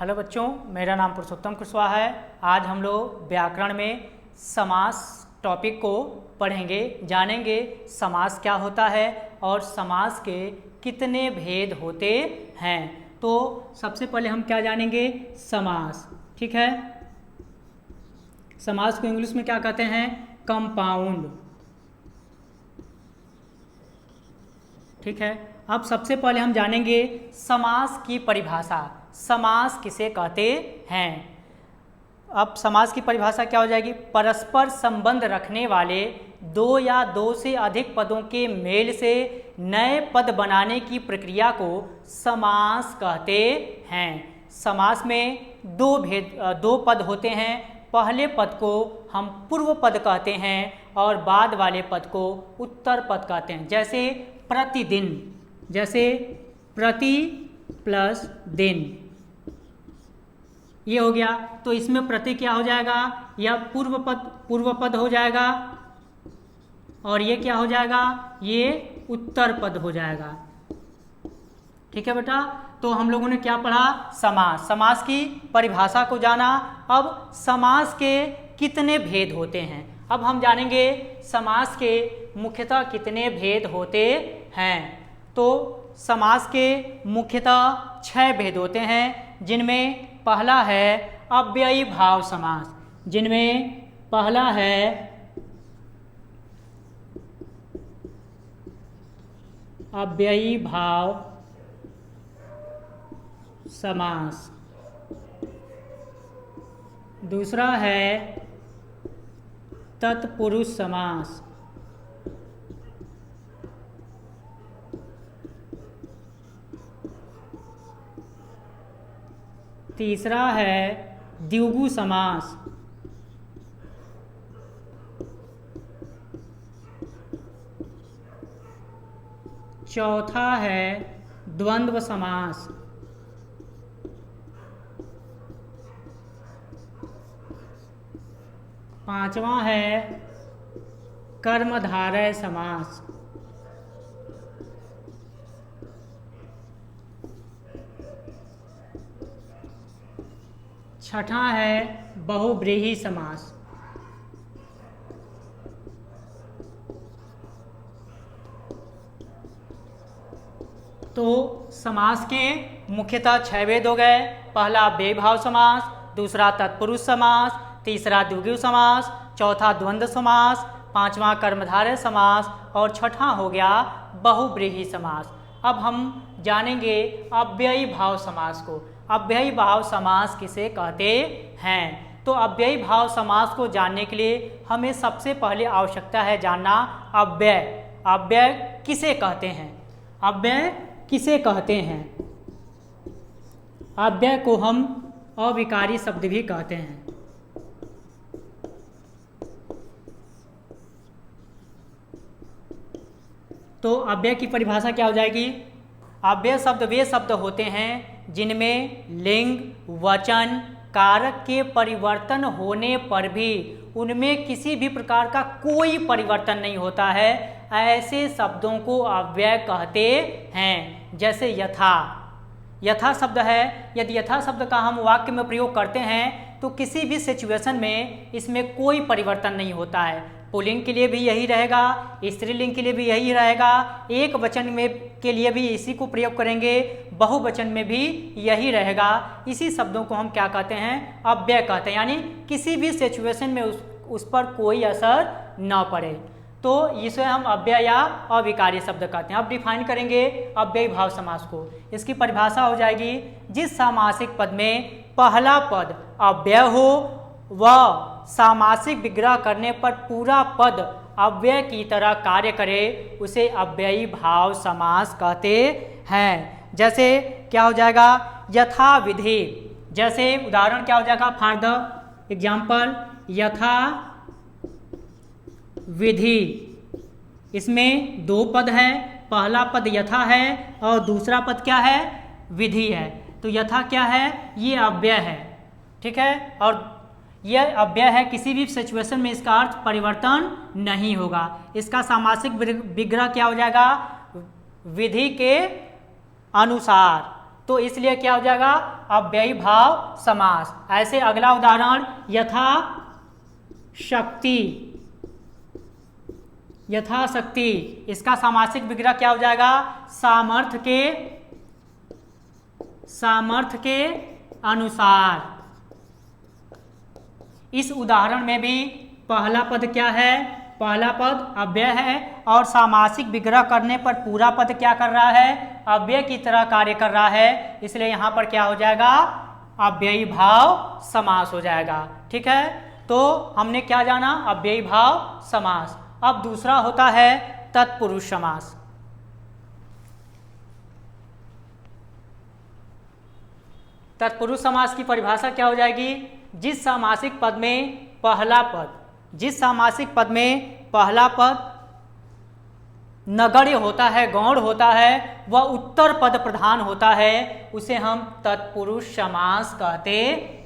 Hello बच्चों, मेरा नाम पुरुषोत्तम कुशवाहा है। आज हम लोग व्याकरण में समास टॉपिक को पढ़ेंगे, जानेंगे समास क्या होता है और समास के कितने भेद होते हैं। तो सबसे पहले हम क्या जानेंगे? समास। ठीक है, समास को इंग्लिश में क्या कहते हैं? कंपाउंड। ठीक है, अब सबसे पहले हम जानेंगे समास की परिभाषा। समास किसे कहते हैं? अब समास की परिभाषा क्या हो जाएगी? परस्पर संबंध रखने वाले दो या दो से अधिक पदों के मेल से नए पद बनाने की प्रक्रिया को समास कहते हैं। समास में दो पद होते हैं। पहले पद को हम पूर्व पद कहते हैं और बाद वाले पद को उत्तर पद कहते हैं। जैसे प्रतिदिन, जैसे प्रति प्लस दिन, ये हो गया। तो इसमें प्रति क्या हो जाएगा? यह पूर्व पद हो जाएगा और ये क्या हो जाएगा? ये उत्तर पद हो जाएगा। ठीक है बेटा, तो हम लोगों ने क्या पढ़ा? समास। समास की परिभाषा को जाना। अब समास के कितने भेद होते हैं, अब हम जानेंगे समास के मुख्यतः कितने भेद होते हैं। तो समास के मुख्यतः 6 भेद होते हैं, जिनमें पहला है अव्ययी भाव समास। जिनमें पहला है अव्ययी भाव समास, दूसरा है तत्पुरुष समास, तीसरा है द्विगु समास, चौथा है द्वंद्व समास, पांचवा है कर्मधारय समास, छठा है बहुव्रीहि समास। तो समास के मुख्यतः 6 भेद हो गए। पहला अव्ययी भाव समास, दूसरा तत्पुरुष समास, तीसरा द्विगु समास, चौथा द्वंद्व समास, पांचवा कर्मधारय समास और छठा हो गया बहुव्रीहि समास। अब हम जानेंगे अव्ययी भाव समास को। अव्ययी भाव समास किसे कहते हैं? तो अव्ययी भाव समास को जानने के लिए हमें सबसे पहले आवश्यकता है जानना अव्यय। अव्यय किसे कहते हैं? अव्यय किसे कहते हैं? अव्यय को हम अविकारी शब्द भी कहते हैं। तो अव्यय की परिभाषा क्या हो जाएगी? अव्यय शब्द वे शब्द होते हैं जिनमें लिंग, वचन, कारक के परिवर्तन होने पर भी उनमें किसी भी प्रकार का कोई परिवर्तन नहीं होता है। ऐसे शब्दों को अव्यय कहते हैं। जैसे यथा, यथा शब्द है। यदि यथा शब्द का हम वाक्य में प्रयोग करते हैं तो किसी भी सिचुएशन में इसमें कोई परिवर्तन नहीं होता है। पुल्लिंग के लिए भी यही रहेगा, स्त्रीलिंग के लिए भी यही रहेगा, एक वचन में के लिए भी इसी को प्रयोग करेंगे, बहुवचन में भी यही रहेगा। इसी शब्दों को हम क्या कहते हैं? अव्यय कहते हैं। यानी किसी भी सिचुएशन में उस पर कोई असर न पड़े, तो इसे हम अव्यय या अविकारी शब्द कहते हैं। अब डिफाइन करेंगे अव्ययी भाव समास को। इसकी परिभाषा हो जाएगी, जिस सामासिक पद में पहला पद अव्यय हो व सामासिक विग्रह करने पर पूरा पद अव्यय की तरह कार्य करे, उसे अव्ययी भाव समास कहते हैं। जैसे क्या हो जाएगा? यथा विधि। जैसे उदाहरण क्या हो जाएगा? फॉर द एग्जाम्पल, यथा विधि। इसमें 2 पद है, पहला पद यथा है और दूसरा पद क्या है? विधि है। तो यथा क्या है? ये अव्यय है। ठीक है, और यह अव्यय है। किसी भी सिचुएशन में इसका अर्थ परिवर्तन नहीं होगा। इसका सामासिक विग्रह क्या हो जाएगा? विधि के अनुसार। तो इसलिए क्या हो जाएगा, अव्ययी भाव समास। ऐसे अगला उदाहरण, यथाशक्ति, यथाशक्ति, इसका सामासिक विग्रह क्या हो जाएगा, सामर्थ्य के अनुसार। इस उदाहरण में भी पहला पद क्या है, पहला पद अव्यय है और सामासिक विग्रह करने पर पूरा पद क्या कर रहा है, अव्यय की तरह कार्य कर रहा है, इसलिए यहाँ पर क्या हो जाएगा, अव्ययी भाव समास हो जाएगा। ठीक है, तो हमने क्या जाना, अव्ययी भाव समास। अब दूसरा होता है तत्पुरुष समास। तत्पुरुष समास की परिभाषा क्या हो जाएगी, जिस सामासिक पद में पहला पद, जिस सामासिक पद में पहला पद नगण्य होता है, गौण होता है, वह उत्तर पद प्रधान होता है, उसे हम तत्पुरुष समास कहते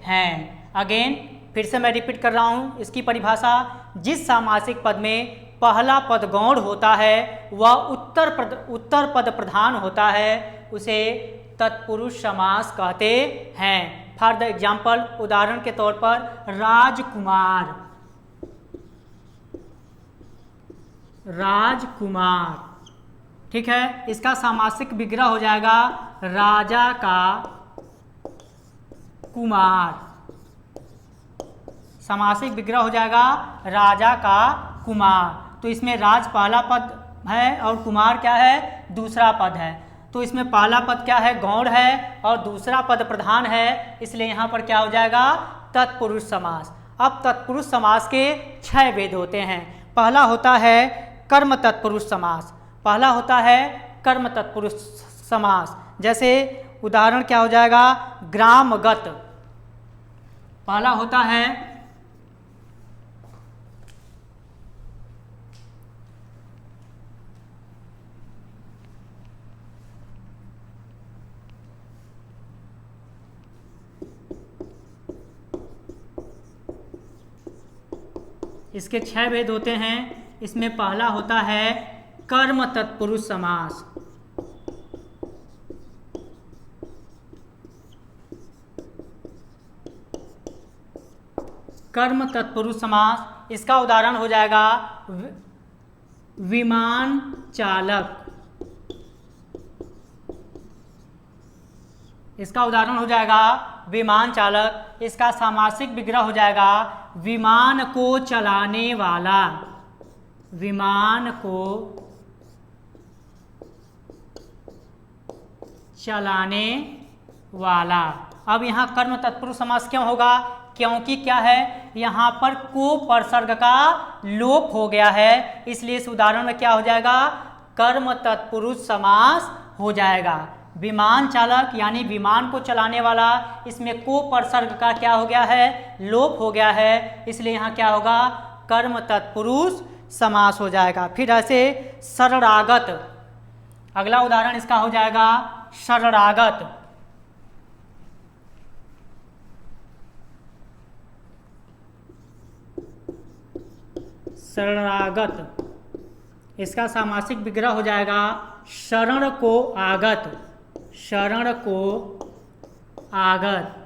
हैं। अगेन फिर से मैं रिपीट कर रहा हूं इसकी परिभाषा, जिस सामासिक पद में पहला पद गौण होता है, वह उत्तर पद प्रधान होता है, उसे तत्पुरुष समास कहते हैं। फॉर द एग्जाम्पल, उदाहरण के तौर पर राजकुमार, राजकुमार, ठीक है, इसका सामासिक विग्रह हो जाएगा राजा का कुमार। सामासिक विग्रह हो जाएगा राजा का कुमार। तो इसमें राज पहला पद है और कुमार क्या है, दूसरा पद है। तो इसमें पहला पद क्या है, गौण है और दूसरा पद प्रधान है, इसलिए यहाँ पर क्या हो जाएगा, तत्पुरुष समास। अब तत्पुरुष समास के 6 भेद होते हैं। पहला होता है कर्म तत्पुरुष समास, पहला होता है कर्म तत्पुरुष समास। जैसे उदाहरण क्या हो जाएगा, ग्रामगत, पहला होता है इसके 6 भेद होते हैं। इसमें पहला होता है कर्म तत्पुरुष समास। कर्म तत्पुरुष समास, इसका उदाहरण हो जाएगा विमान चालक, इसका उदाहरण हो जाएगा विमान चालक। इसका सामासिक विग्रह हो जाएगा विमान को चलाने वाला, विमान को चलाने वाला। अब यहाँ कर्म तत्पुरुष समास क्यों होगा, क्योंकि क्या है, यहाँ पर को परसर्ग का लोप हो गया है, इसलिए इस उदाहरण में क्या हो जाएगा, कर्म तत्पुरुष समास हो जाएगा। विमान चालक यानी विमान को चलाने वाला, इसमें को परसर्ग का क्या हो गया है, लोप हो गया है, इसलिए यहाँ क्या होगा, कर्म तत्पुरुष समास हो जाएगा। फिर ऐसे शरणागत, अगला उदाहरण इसका हो जाएगा शरणागत। शरणागत, इसका सामासिक विग्रह हो जाएगा शरण को आगत, शरण को आगत।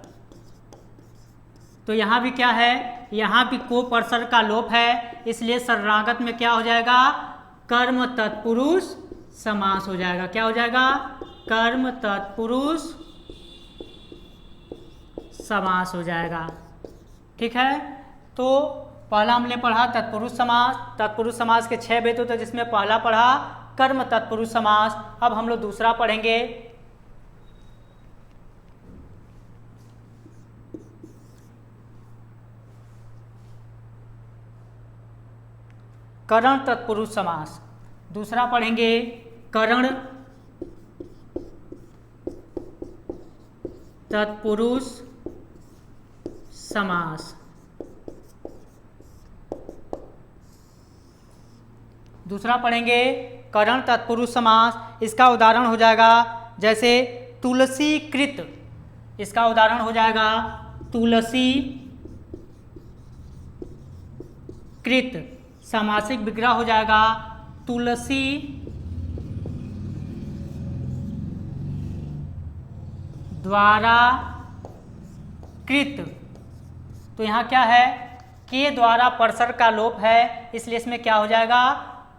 तो यहाँ भी क्या है, यहाँ भी को परसर्ग का लोप है, इसलिए शरणागत में क्या हो जाएगा, कर्म तत्पुरुष समास हो जाएगा। क्या हो जाएगा, कर्म तत्पुरुष समास हो जाएगा। ठीक है, तो पहला हमने पढ़ा तत्पुरुष समास। तत्पुरुष समास के 6 भेद होते हैं, जिसमें पहला पढ़ा कर्म तत्पुरुष समास। अब हम लोग दूसरा पढ़ेंगे करण तत्पुरुष समास। दूसरा पढ़ेंगे करण तत्पुरुष समास। दूसरा पढ़ेंगे करण तत्पुरुष समास। इसका उदाहरण हो जाएगा जैसे तुलसी कृत, इसका उदाहरण हो जाएगा तुलसी कृत। सामासिक विग्रह हो जाएगा तुलसी द्वारा कृत, तो यहाँ क्या है, के द्वारा परसर्ग का लोप है, इसलिए इसमें क्या हो जाएगा,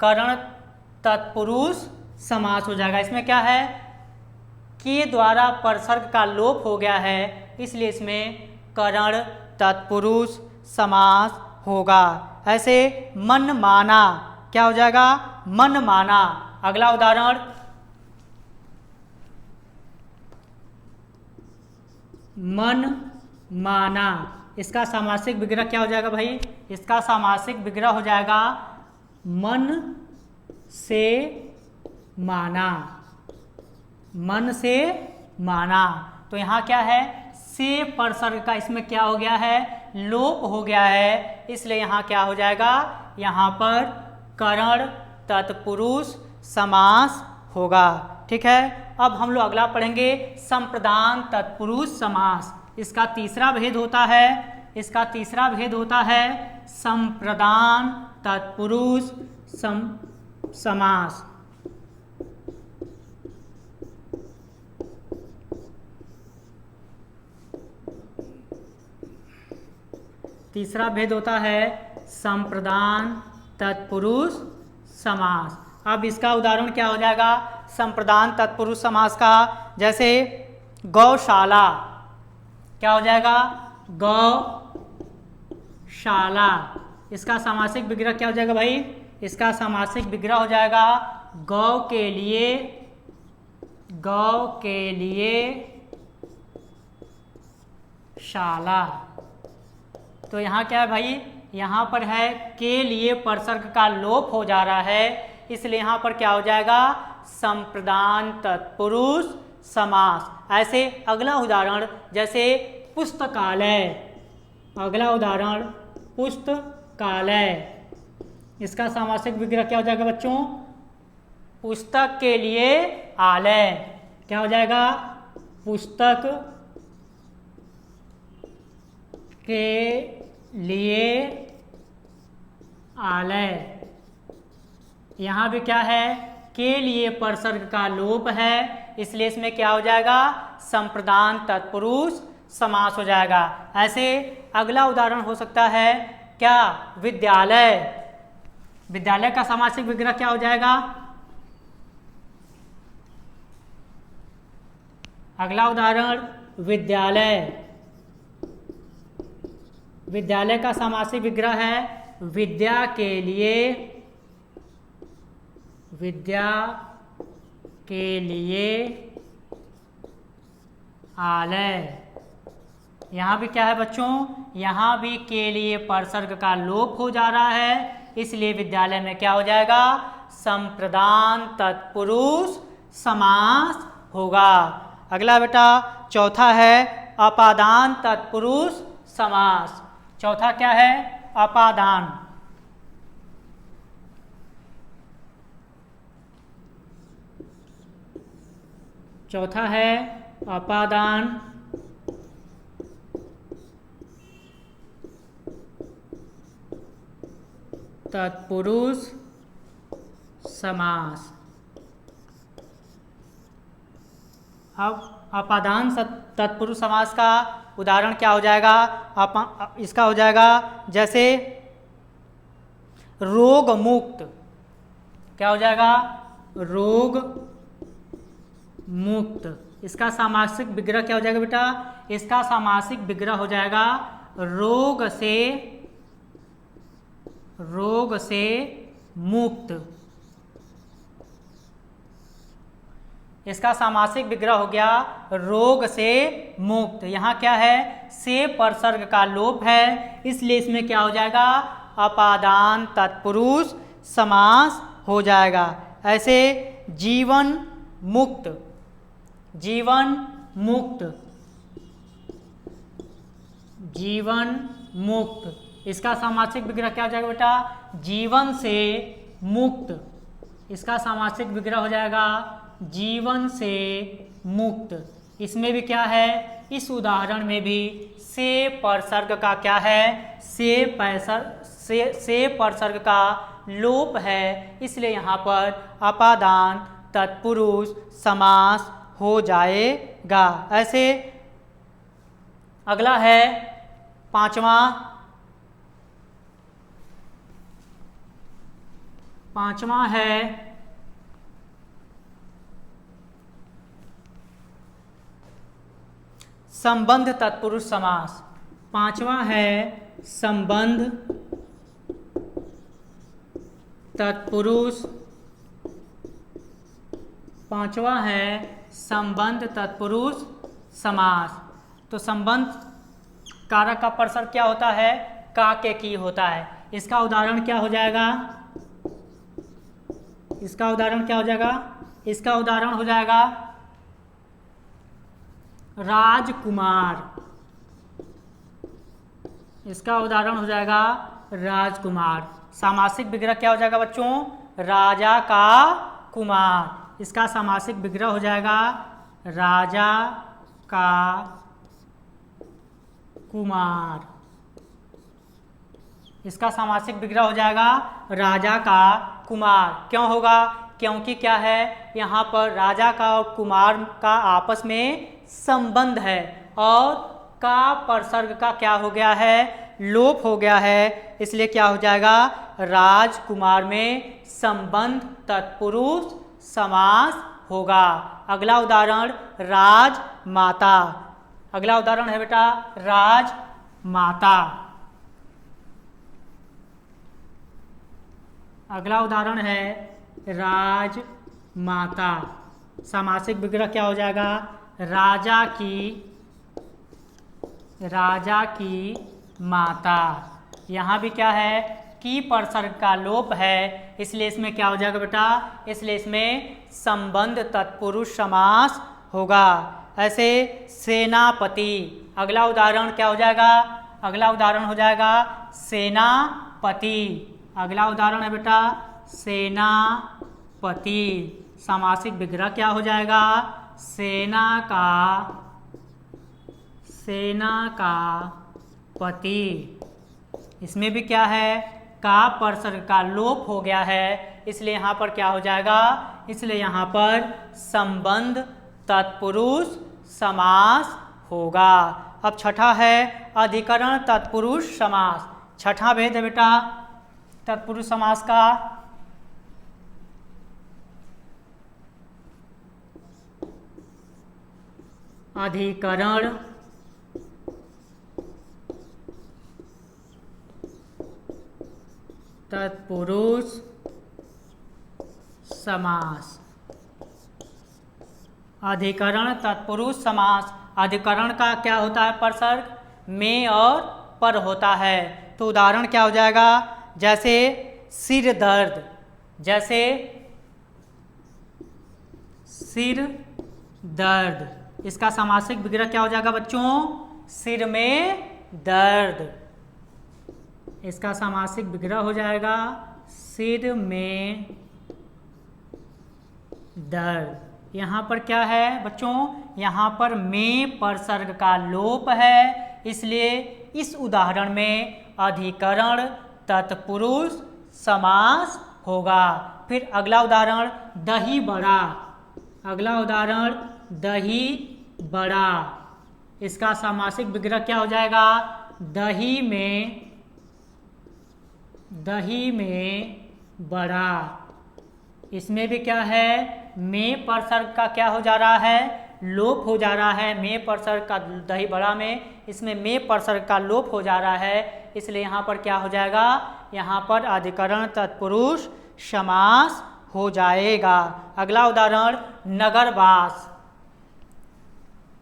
करण तत्पुरुष समास हो जाएगा। इसमें क्या है, के द्वारा परसर्ग का लोप हो गया है, इसलिए इसमें करण तत्पुरुष समास होगा। ऐसे मन माना, क्या हो जाएगा, मन माना। अगला उदाहरण, मन माना, इसका सामासिक विग्रह क्या हो जाएगा भाई, इसका सामासिक विग्रह हो जाएगा मन से माना, मन से माना। तो यहाँ क्या है, से परसर्ग का इसमें क्या हो गया है, लोप हो गया है, इसलिए यहाँ क्या हो जाएगा, यहाँ पर करण तत्पुरुष समास होगा। ठीक है, अब हम लोग अगला पढ़ेंगे संप्रदान तत्पुरुष समास। इसका तीसरा भेद होता है, इसका तीसरा भेद होता है संप्रदान तत्पुरुष समास। तीसरा भेद होता है संप्रदान तत्पुरुष समास। अब इसका उदाहरण क्या हो जाएगा संप्रदान तत्पुरुष समास का, जैसे गौशाला, क्या हो जाएगा, गौशाला। इसका सामासिक विग्रह क्या हो जाएगा भाई, इसका सामासिक विग्रह हो जाएगा गौ के लिए, गौ के लिए शाला। तो यहाँ क्या है भाई, यहाँ पर है के लिए परसर्ग का लोप हो जा रहा है, इसलिए यहाँ पर क्या हो जाएगा संप्रदान तत्पुरुष समास। ऐसे अगला उदाहरण, जैसे पुस्तकालय, अगला उदाहरण पुस्तकालय, इसका सामासिक विग्रह क्या हो जाएगा बच्चों, पुस्तक के लिए आलय, क्या हो जाएगा, पुस्तक के लिए आलय। यहाँ भी क्या है, के लिए परसर्ग का लोप है, इसलिए इसमें क्या हो जाएगा संप्रदान तत्पुरुष समास हो जाएगा। ऐसे अगला उदाहरण हो सकता है क्या, विद्यालय, विद्यालय का सामासिक विग्रह क्या हो जाएगा, अगला उदाहरण विद्यालय, विद्यालय का सामासिक विग्रह है विद्या के लिए, विद्या के लिए आलय। यहाँ भी क्या है बच्चों, यहाँ भी के लिए परसर्ग का लोप हो जा रहा है, इसलिए विद्यालय में क्या हो जाएगा संप्रदान तत्पुरुष समास होगा। अगला बेटा चौथा है अपादान तत्पुरुष समास। चौथा क्या है, अपादान। चौथा है अपादान तत्पुरुष समास। अब अपादान तत्पुरुष समास का उदाहरण क्या हो जाएगा, इसका हो जाएगा जैसे रोग मुक्त, क्या हो जाएगा रोग मुक्त। इसका सामासिक विग्रह क्या हो जाएगा बेटा, इसका सामासिक विग्रह हो जाएगा रोग से मुक्त। इसका सामासिक विग्रह हो गया रोग से मुक्त। यहाँ क्या है, से परसर्ग का लोप है, इसलिए इसमें क्या हो जाएगा अपादान तत्पुरुष समास हो जाएगा। ऐसे जीवन मुक्त, जीवन मुक्त, जीवन मुक्त। इसका सामासिक विग्रह क्या हो जाएगा बेटा, जीवन से मुक्त। इसका सामासिक विग्रह हो जाएगा जीवन से मुक्त। इसमें भी क्या है, इस उदाहरण में भी से परसर्ग का क्या है, से परसर्ग का लोप है, इसलिए यहाँ पर अपादान तत्पुरुष समास हो जाएगा। ऐसे अगला है पांचवा है संबंध तत्पुरुष समास। पांचवा है संबंध तत्पुरुष, पांचवा है संबंध तत्पुरुष समास। तो संबंध कारक का परसर्ग क्या होता है? का के की होता है। इसका उदाहरण क्या हो जाएगा? इसका उदाहरण क्या हो जाएगा? इसका उदाहरण हो जाएगा राजकुमार। इसका उदाहरण हो जाएगा राजकुमार। सामासिक विग्रह क्या हो जाएगा बच्चों? राजा का कुमार। इसका सामासिक विग्रह हो जाएगा राजा का कुमार। इसका सामासिक विग्रह हो जाएगा राजा का कुमार। क्यों होगा? क्योंकि क्या है, यहाँ पर राजा का और कुमार का आपस में संबंध है और का परसर्ग का क्या हो गया है? लोप हो गया है। इसलिए क्या हो जाएगा? राजकुमार में संबंध तत्पुरुष समास होगा। अगला उदाहरण राजमाता। अगला उदाहरण है बेटा राजमाता। अगला उदाहरण है राजमाता। सामासिक विग्रह क्या हो जाएगा? राजा की माता। यहाँ भी क्या है? की परसर्ग का लोप है, इसलिए इसमें क्या हो जाएगा बेटा? इसलिए इसमें संबंध तत्पुरुष समास होगा। ऐसे सेनापति। अगला उदाहरण क्या हो जाएगा? अगला उदाहरण हो जाएगा सेनापति। अगला उदाहरण है बेटा सेनापति। सामासिक विग्रह क्या हो जाएगा? सेना का पति। इसमें भी क्या है? का परसर्ग का लोप हो गया है, इसलिए यहाँ पर क्या हो जाएगा? इसलिए यहाँ पर संबंध तत्पुरुष समास होगा। अब छठा है अधिकरण तत्पुरुष समास। छठा भेद है बेटा तत्पुरुष समास का। अधिकरण तत्पुरुष समास। अधिकरण तत्पुरुष समास। अधिकरण का क्या होता है? परसर्ग में और पर होता है। तो उदाहरण क्या हो जाएगा? जैसे सिर दर्द। जैसे सिर दर्द। इसका सामासिक विग्रह क्या हो जाएगा बच्चों? सिर में दर्द। इसका सामासिक विग्रह हो जाएगा सिर में दर्द। यहाँ पर क्या है बच्चों? यहाँ पर में परसर्ग का लोप है, इसलिए इस उदाहरण में अधिकरण तत्पुरुष समास होगा। फिर अगला उदाहरण दही बड़ा। अगला उदाहरण दही बड़ा। इसका सामासिक विग्रह क्या हो जाएगा? दही में बड़ा। इसमें भी क्या है? में परसर्ग का क्या हो जा रहा है? लोप हो जा रहा है। में परसर्ग का दही बड़ा में, इसमें में परसर्ग का लोप हो जा रहा है, इसलिए यहाँ पर क्या हो जाएगा? यहाँ पर अधिकरण तत्पुरुष समास हो जाएगा। अगला उदाहरण नगरवास।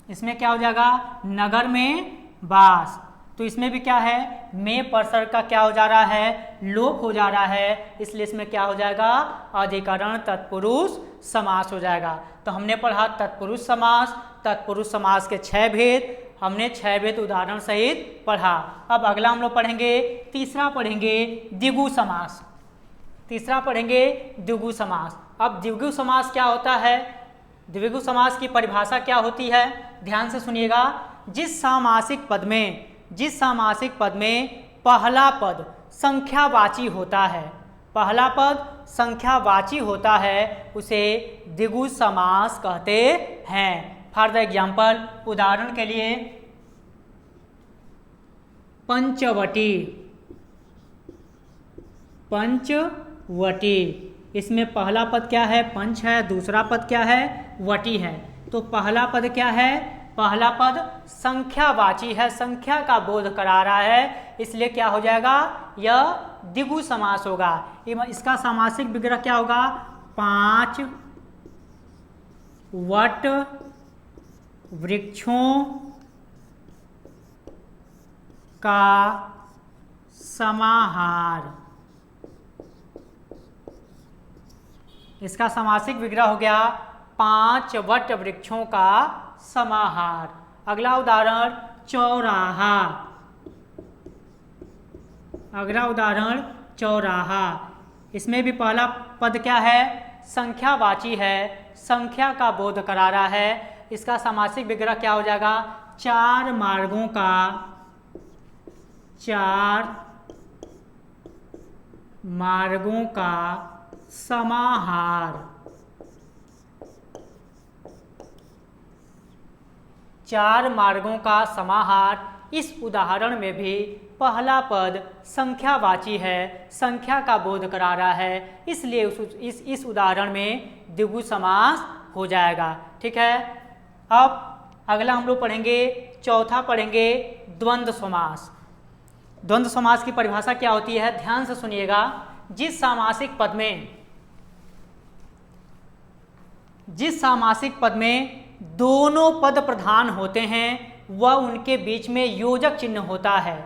इसमें क्या हो जाएगा? नगर में वास। तो इसमें भी क्या है? में परसर्ग का क्या हो जा रहा है? लोप हो जा रहा है, इसलिए इसमें क्या हो जाएगा? अधिकरण तत्पुरुष समास हो जाएगा। तो हमने पढ़ा तत्पुरुष समास। तत्पुरुष समास के 6 भेद हमने 6 भेद उदाहरण सहित पढ़ा। अब अगला हम लोग पढ़ेंगे तीसरा पढ़ेंगे द्विगु समास। तीसरा पढ़ेंगे द्विगु समास। अब द्विगु समास क्या होता है? द्विगु समास की परिभाषा क्या होती है? ध्यान से सुनिएगा। जिस सामासिक पद में पहला पद संख्यावाची होता है, पहला पद संख्यावाची होता है उसे द्विगु समास कहते हैं। फॉर द एग्जाम्पल, उदाहरण के लिए पंचवटी, पंचवटी, इसमें पहला पद क्या है? पंच है, दूसरा पद क्या है? वटी है। तो पहला पद क्या है? पहला पद संख्यावाची है, संख्या का बोध करा रहा है, इसलिए क्या हो जाएगा? यह द्विगु समास होगा। इसका समासिक विग्रह क्या होगा? 5 वट वृक्षों का समाहार। इसका समासिक विग्रह हो गया 5 वट वृक्षों का समाहार। अगला उदाहरण चौराहा। अगला उदाहरण चौराहा, इसमें भी पहला पद क्या है? संख्यावाची है, संख्या का बोध करा रहा है। इसका समासिक विग्रह क्या हो जाएगा? 4 मार्गों का, 4 मार्गों का समाहार। 4 मार्गों का समाहार। इस उदाहरण में भी पहला पद संख्यावाची है, संख्या का बोध करा रहा है, इसलिए इस उदाहरण में द्विगु समास हो जाएगा। ठीक है। अब अगला हम लोग पढ़ेंगे, चौथा पढ़ेंगे द्वंद्व समास। द्वंद्व समास की परिभाषा क्या होती है? ध्यान से सुनिएगा। जिस सामासिक पद में दोनों पद प्रधान होते हैं वह उनके बीच में योजक चिन्ह होता है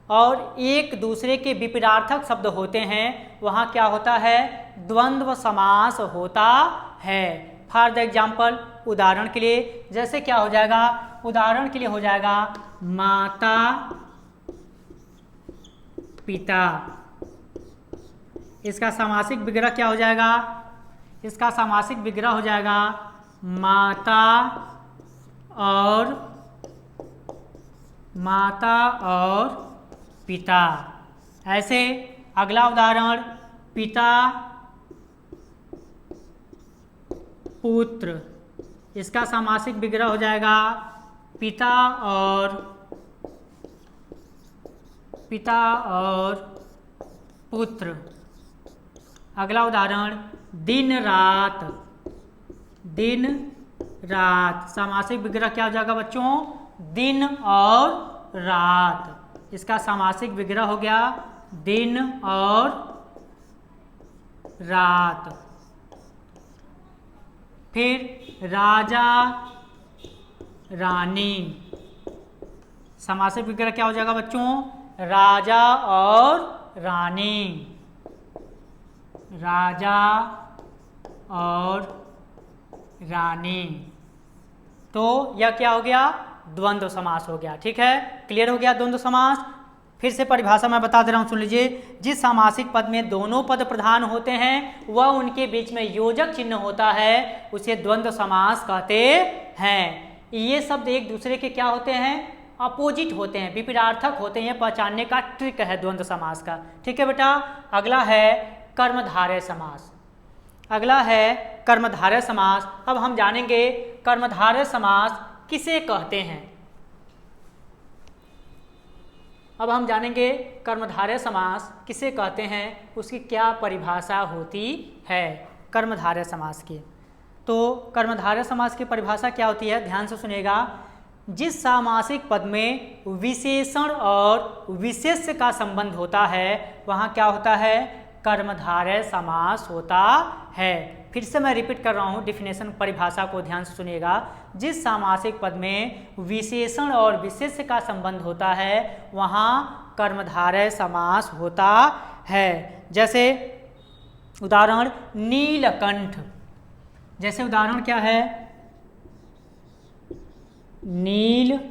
और एक दूसरे के विपरीतार्थक शब्द होते हैं, वहाँ क्या होता है? द्वंद्व समास होता है। फॉर द एग्जाम्पल, उदाहरण के लिए जैसे क्या हो जाएगा? उदाहरण के लिए हो जाएगा माता पिता। इसका सामासिक विग्रह क्या हो जाएगा? इसका सामासिक विग्रह हो जाएगा माता और पिता। ऐसे अगला उदाहरण पिता पुत्र। इसका सामासिक विग्रह हो जाएगा पिता और पुत्र। अगला उदाहरण दिन रात। सामासिक विग्रह क्या हो जाएगा बच्चों? दिन और रात। इसका सामासिक विग्रह हो गया दिन और रात। फिर राजा रानी। सामासिक विग्रह क्या हो जाएगा बच्चों? राजा और रानी। राजा और रानी। तो यह क्या हो गया? द्वंद्व समास हो गया। ठीक है, क्लियर हो गया द्वंद्व समास। फिर से परिभाषा मैं बता दे रहा हूँ, सुन लीजिए। जिस सामासिक पद में दोनों पद प्रधान होते हैं वह उनके बीच में योजक चिन्ह होता है, उसे द्वंद्व समास कहते हैं। ये शब्द एक दूसरे के क्या होते हैं? अपोजिट होते हैं, विपरीतार्थक होते हैं। पहचानने का ट्रिक है द्वंद्व समास का। ठीक है बेटा। अगला है कर्मधारय समास। अगला है कर्मधारय समास। अब हम जानेंगे कर्मधारय समास किसे कहते हैं। अब हम जानेंगे कर्मधारय समास किसे कहते हैं, उसकी क्या परिभाषा होती है कर्मधारय समास की। तो कर्मधारय समास की परिभाषा क्या होती है? ध्यान से सुनिएगा। जिस सामासिक पद में विशेषण और विशेष्य का संबंध होता है वहाँ क्या होता है? कर्मधारय समास होता है। फिर से मैं रिपीट कर रहा हूँ डिफिनेशन, परिभाषा को ध्यान से सुनिएगा। जिस सामासिक पद में विशेषण और विशेष्य का संबंध होता है वहाँ कर्मधारय समास होता है। जैसे उदाहरण नीलकंठ। जैसे उदाहरण क्या है? नीलकंठ।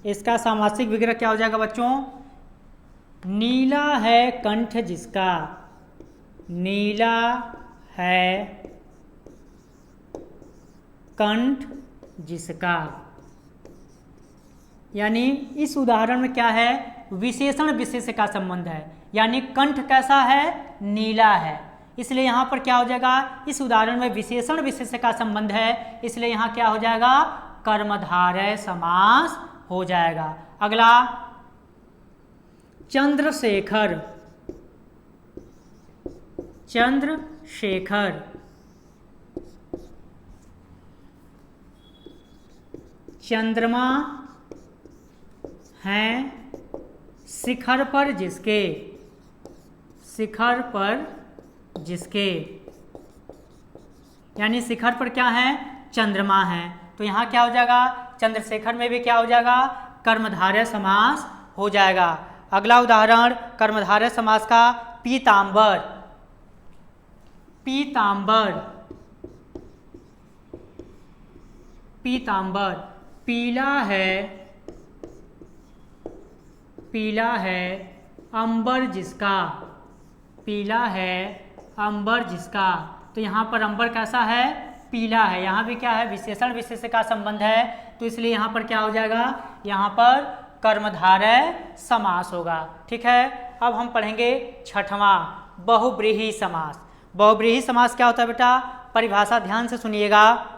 इसका सामासिक विग्रह क्या हो जाएगा बच्चों? नीला है कंठ जिसका। नीला है कंठ जिसका। यानी इस उदाहरण में क्या है? विशेषण विशेष का संबंध है, यानी कंठ कैसा है, नीला है, इसलिए यहाँ पर क्या हो जाएगा, इस उदाहरण में विशेषण विशेष का संबंध है, इसलिए यहाँ क्या हो जाएगा, कर्मधारय समास हो जाएगा। अगला चंद्रशेखर, चंद्रशेखर, चंद्रमा हैं शिखर पर जिसके, शिखर पर जिसके, यानी शिखर पर क्या है, चंद्रमा है, तो यहाँ क्या हो जाएगा, चंद्रशेखर में भी क्या हो जाएगा, कर्मधारय समास हो जाएगा। अगला उदाहरण कर्मधारय समास का पीतांबर, पीतांबर, पीतांबर, पीला है, पीला है अंबर जिसका, पीला है अंबर जिसका, तो यहाँ पर अंबर कैसा है, पीला है, यहाँ भी क्या है, विशेषण विशेष का संबंध है, तो इसलिए यहाँ पर क्या हो जाएगा, यहाँ पर कर्मधारय समास होगा। ठीक है, अब हम पढ़ेंगे छठवां बहुब्रीहि समास। बहुब्रीहि समास क्या होता है बेटा, परिभाषा ध्यान से सुनिएगा।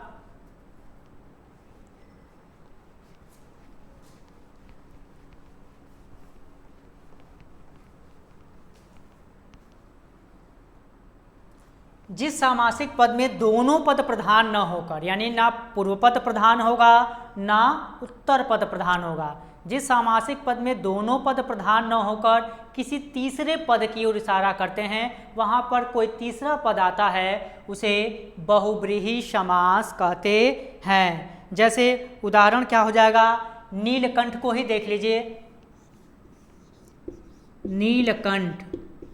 जिस सामासिक पद में दोनों पद प्रधान न होकर, यानी ना पूर्व पद प्रधान होगा ना उत्तर पद प्रधान होगा, जिस सामासिक पद में दोनों पद प्रधान न होकर किसी तीसरे पद की ओर इशारा करते हैं, वहाँ पर कोई तीसरा पद आता है, उसे बहुब्रीहि समास कहते हैं। जैसे उदाहरण क्या हो जाएगा, नीलकंठ को ही देख लीजिए, नीलकंठ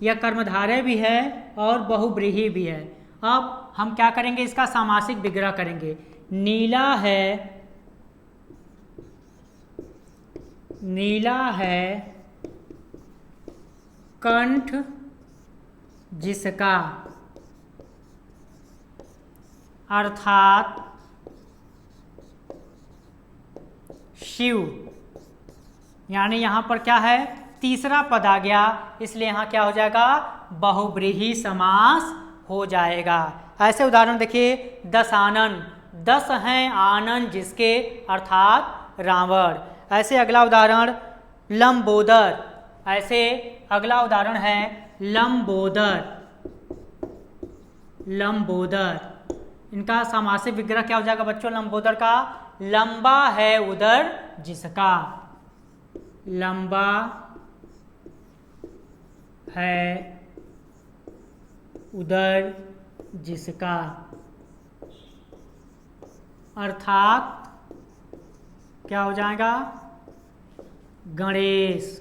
यह कर्मधारय भी है और बहुब्रीहि भी है। अब हम क्या करेंगे, इसका सामासिक विग्रह करेंगे। नीला है, नीला है कंठ जिसका, अर्थात शिव, यानी यहाँ पर क्या है, तीसरा पद आ गया, इसलिए यहाँ क्या हो जाएगा, बहुब्रीहि समास हो जाएगा। ऐसे उदाहरण देखिए, दशानन, 10 हैं आनंद जिसके, अर्थात रावण। ऐसे अगला उदाहरण लंबोदर, ऐसे अगला उदाहरण है लंबोदर, लंबोदर, इनका सामासिक विग्रह क्या हो जाएगा बच्चों, लंबोदर का, लंबा है उदर जिसका, लंबा है उदर जिसका, अर्थात क्या हो जाएगा, गणेश,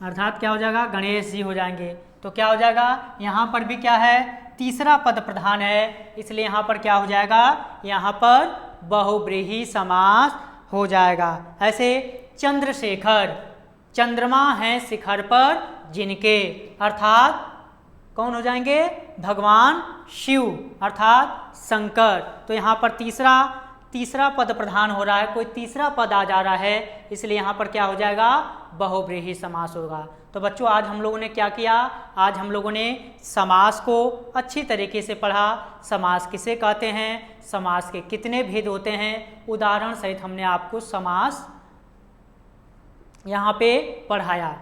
अर्थात क्या हो जाएगा, गणेश जी हो जाएंगे। तो क्या हो जाएगा, यहाँ पर भी क्या है, तीसरा पद प्रधान है, इसलिए यहाँ पर क्या हो जाएगा, यहाँ पर बहुब्रीहि समास हो जाएगा। ऐसे चंद्रशेखर, चंद्रमा है शिखर पर जिनके, अर्थात कौन हो जाएंगे, भगवान शिव, अर्थात शंकर। तो यहाँ पर तीसरा पद प्रधान हो रहा है, कोई तीसरा पद आ जा रहा है, इसलिए यहाँ पर क्या हो जाएगा, बहुब्रीहि समास होगा। तो बच्चों आज हम लोगों ने क्या किया, आज हम लोगों ने समास को अच्छी तरीके से पढ़ा। समास किसे कहते हैं, समास के कितने भेद होते हैं, उदाहरण सहित हमने आपको समास यहाँ पे पढ़ाया।